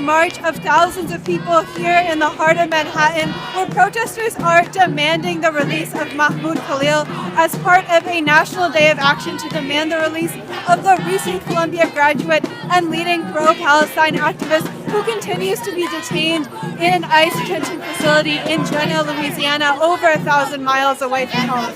march of thousands of people here in the heart of Manhattan, where protesters are demanding the release of Mahmoud Khalil as part of a national day of action to demand the release of the recent Columbia graduate and leading pro-Palestine activist who continues to be detained in an ICE detention facility in Genoa, Louisiana, over 1,000 miles away from home.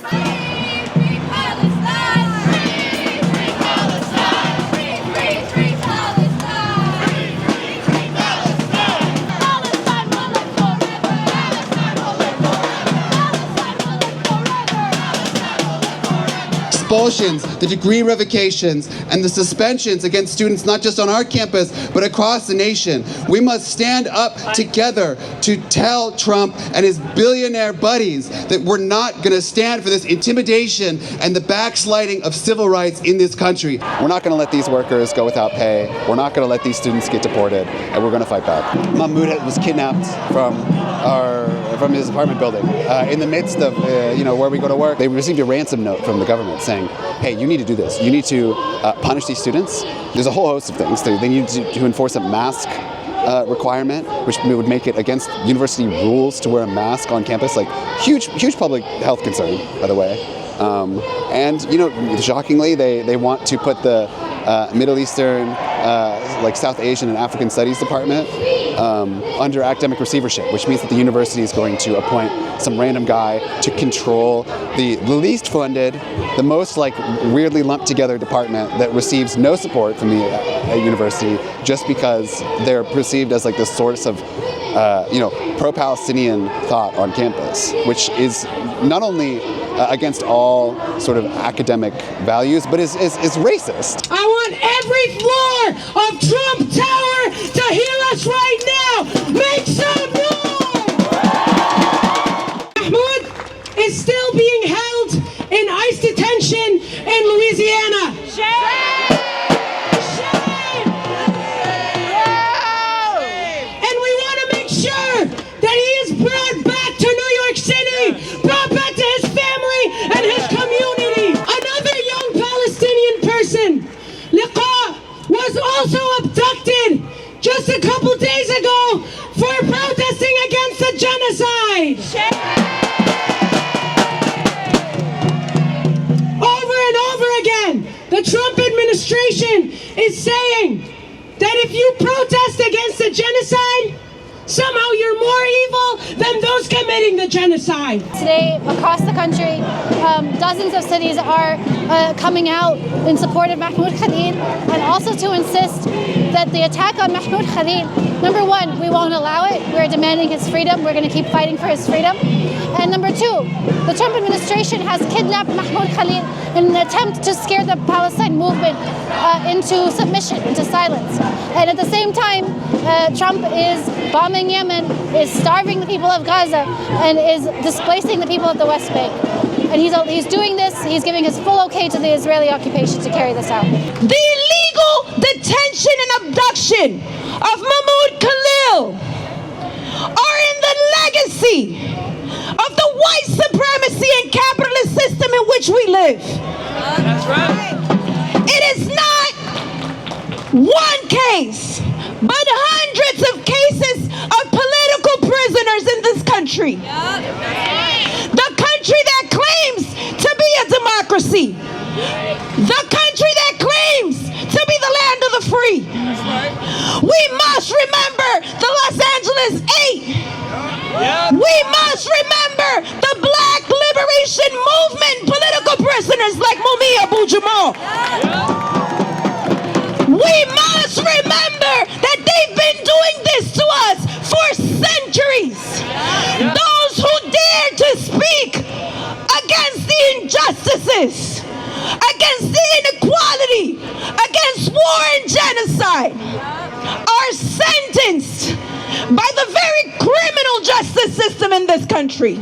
Expulsions, the degree revocations, and the suspensions against students not just on our campus, but across the nation. We must stand up together to tell Trump and his billionaire buddies that we're not going to stand for this intimidation and the backsliding of civil rights in this country. We're not going to let these workers go without pay. We're not going to let these students get deported, and we're going to fight back. Mahmoud was kidnapped from his apartment building in the midst of where we go to work. They received a ransom note from the government saying, hey, you need to do this. You need to punish these students. There's a whole host of things. They need to enforce a mask requirement, which would make it against university rules to wear a mask on campus. Like huge public health concern, by the way. And shockingly, they want to put the Middle Eastern, like South Asian and African Studies Department under academic receivership, which means that the university is going to appoint some random guy to control the least funded, the most like weirdly lumped together department that receives no support from the university just because they're perceived as like the source of pro-Palestinian thought on campus, which is not only against all sort of academic values, but is racist. I want every floor of Trump Tower to hear us right now. Make some noise! Mahmoud is still being held in ICE detention in Louisiana. Shame! Shame! And we want to make sure that he is brought back to New York City, brought back to his family and his community. Another young Palestinian person, was also abducted just a couple days ago for protesting against the genocide. Over and over again, the Trump administration is saying that if you protest against the genocide, somehow you're more evil than those committing the genocide. Today, across the country, dozens of cities are coming out in support of Mahmoud Khalil, and also to insist that the attack on Mahmoud Khalil, number one, we won't allow it. We're demanding his freedom. We're going to keep fighting for his freedom. And number two, the Trump administration has kidnapped Mahmoud Khalil in an attempt to scare the Palestine movement into submission, into silence. And at the same time, Trump is bombing Yemen, is starving the people of Gaza, and is displacing the people of the West Bank. And he's doing this, he's giving his full okay to the Israeli occupation to carry this out. The illegal detention and abduction of Mahmoud Khalil are in the legacy of the white supremacy and capitalist system in which we live. That's right. It is not one case, but hundreds of cases of political prisoners in this country. The country that claims to be a democracy. The country that claims to be the land of the free. We must remember the Los Angeles 8. We must remember the Black Liberation Movement political prisoners like Mumia Abu-Jamal. We must remember that they've been doing this to us for centuries. Those who dare to speak against the injustices, against the inequality, against war and genocide, are sentenced by the very criminal justice system in this country.